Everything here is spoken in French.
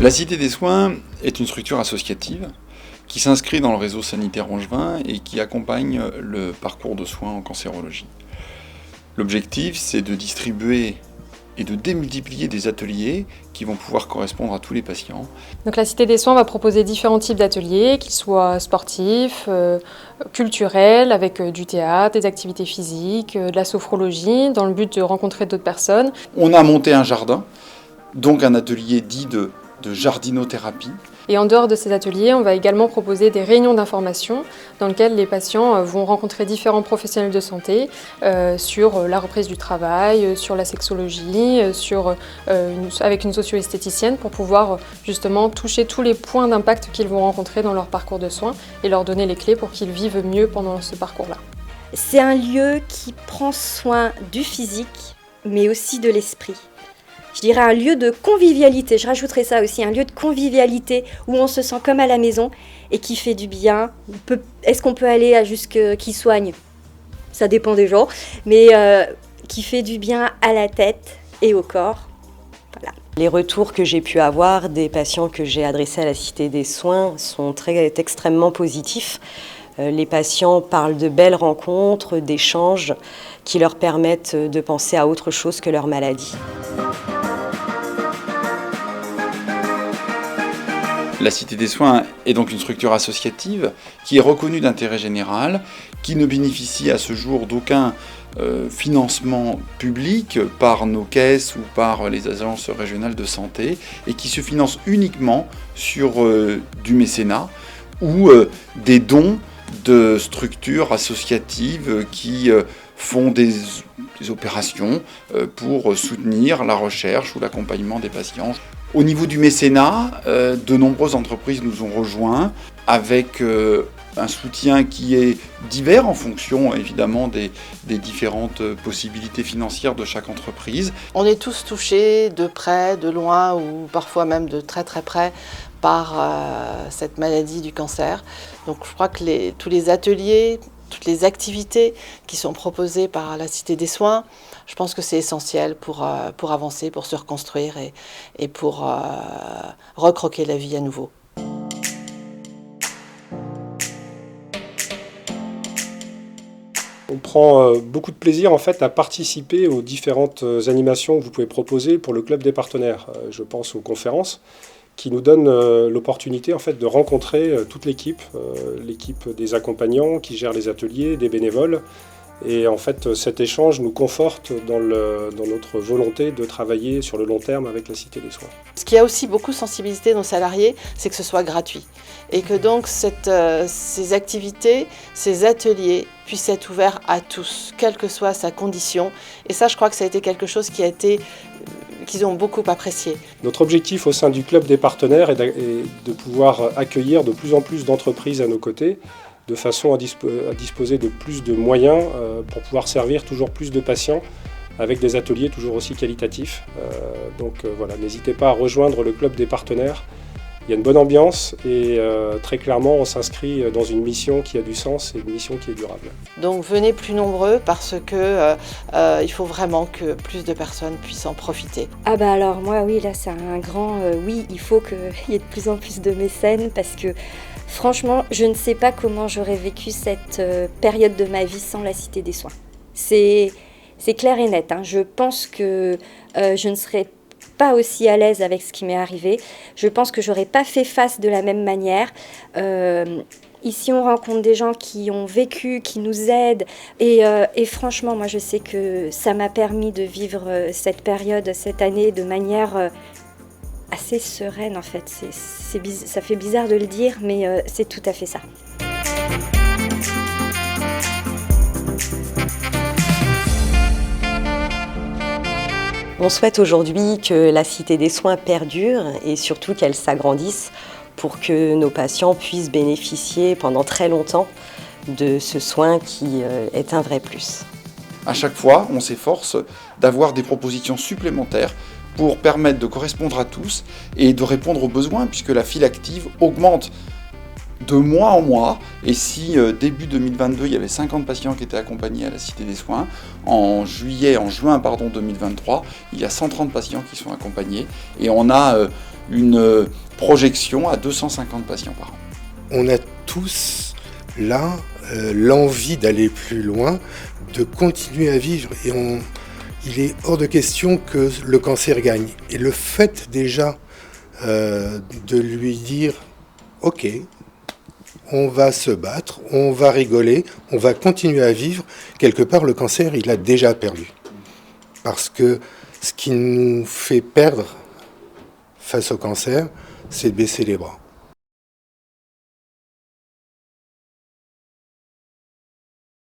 La Cité des Soins est une structure associative qui s'inscrit dans le réseau sanitaire angevin et qui accompagne le parcours de soins en cancérologie. L'objectif, c'est de distribuer et de démultiplier des ateliers qui vont pouvoir correspondre à tous les patients. Donc la Cité des Soins va proposer différents types d'ateliers, qu'ils soient sportifs, culturels, avec du théâtre, des activités physiques, de la sophrologie, dans le but de rencontrer d'autres personnes. On a monté un jardin, donc un atelier dit de jardinothérapie. Et en dehors de ces ateliers, on va également proposer des réunions d'information dans lesquelles les patients vont rencontrer différents professionnels de santé sur la reprise du travail, sur la sexologie, avec une socio-esthéticienne pour pouvoir justement toucher tous les points d'impact qu'ils vont rencontrer dans leur parcours de soins et leur donner les clés pour qu'ils vivent mieux pendant ce parcours-là. C'est un lieu qui prend soin du physique, mais aussi de l'esprit. Je dirais un lieu de convivialité, je rajouterais ça aussi, un lieu de convivialité où on se sent comme à la maison et qui fait du bien. Est-ce qu'on peut aller qui soigne? Ça dépend des gens, mais qui fait du bien à la tête et au corps. Voilà. Les retours que j'ai pu avoir des patients que j'ai adressés à la Cité des Soins sont extrêmement positifs. Les patients parlent de belles rencontres, d'échanges qui leur permettent de penser à autre chose que leur maladie. La Cité des Soins est donc une structure associative qui est reconnue d'intérêt général, qui ne bénéficie à ce jour d'aucun financement public par nos caisses ou par les agences régionales de santé et qui se finance uniquement sur du mécénat ou des dons de structures associatives qui font des opérations pour soutenir la recherche ou l'accompagnement des patients. Au niveau du mécénat, de nombreuses entreprises nous ont rejoints avec un soutien qui est divers en fonction évidemment des différentes possibilités financières de chaque entreprise. On est tous touchés de près, de loin ou parfois même de très très près par cette maladie du cancer. Donc je crois que tous les ateliers, toutes les activités qui sont proposées par la Cité des Soins, je pense que c'est essentiel pour avancer, pour se reconstruire et pour recroquer la vie à nouveau. On prend beaucoup de plaisir en fait à participer aux différentes animations que vous pouvez proposer pour le club des partenaires. Je pense aux conférences qui nous donnent l'opportunité en fait de rencontrer toute l'équipe, l'équipe des accompagnants qui gèrent les ateliers, des bénévoles. Et en fait, cet échange nous conforte dans notre volonté de travailler sur le long terme avec la Cité des Soins. Ce qui a aussi beaucoup sensibilisé nos salariés, c'est que ce soit gratuit. Et que donc ces activités, ces ateliers puissent être ouverts à tous, quelle que soit sa condition. Et ça, je crois que ça a été quelque chose qu'ils ont beaucoup apprécié. Notre objectif au sein du club des partenaires est de pouvoir accueillir de plus en plus d'entreprises à nos côtés, de façon à disposer de plus de moyens pour pouvoir servir toujours plus de patients avec des ateliers toujours aussi qualitatifs. Donc voilà, n'hésitez pas à rejoindre le club des partenaires. Il y a une bonne ambiance et très clairement on s'inscrit dans une mission qui a du sens et une mission qui est durable. Donc venez plus nombreux parce que il faut vraiment que plus de personnes puissent en profiter. Ah bah alors moi oui, là c'est un grand oui, il faut qu'il y ait de plus en plus de mécènes parce que franchement, je ne sais pas comment j'aurais vécu cette période de ma vie sans la Cité des Soins. C'est clair et net, hein. Je pense que je ne serais pas aussi à l'aise avec ce qui m'est arrivé. Je pense que j'aurais pas fait face de la même manière. Ici, on rencontre des gens qui ont vécu, qui nous aident. Et franchement, moi, je sais que ça m'a permis de vivre cette période, cette année de manière assez sereine, en fait. Ça fait bizarre de le dire, mais c'est tout à fait ça. On souhaite aujourd'hui que la Cité des Soins perdure et surtout qu'elle s'agrandisse pour que nos patients puissent bénéficier pendant très longtemps de ce soin qui est un vrai plus. À chaque fois, on s'efforce d'avoir des propositions supplémentaires pour permettre de correspondre à tous et de répondre aux besoins puisque la file active augmente de mois en mois. Et si début 2022, il y avait 50 patients qui étaient accompagnés à la Cité des Soins, en juin 2023, il y a 130 patients qui sont accompagnés et on a une projection à 250 patients par an. On a tous là l'envie d'aller plus loin, de continuer à vivre. Et il est hors de question que le cancer gagne. Et le fait déjà de lui dire « Ok, on va se battre, on va rigoler, on va continuer à vivre », quelque part le cancer, il a déjà perdu. Parce que ce qui nous fait perdre face au cancer, c'est de baisser les bras.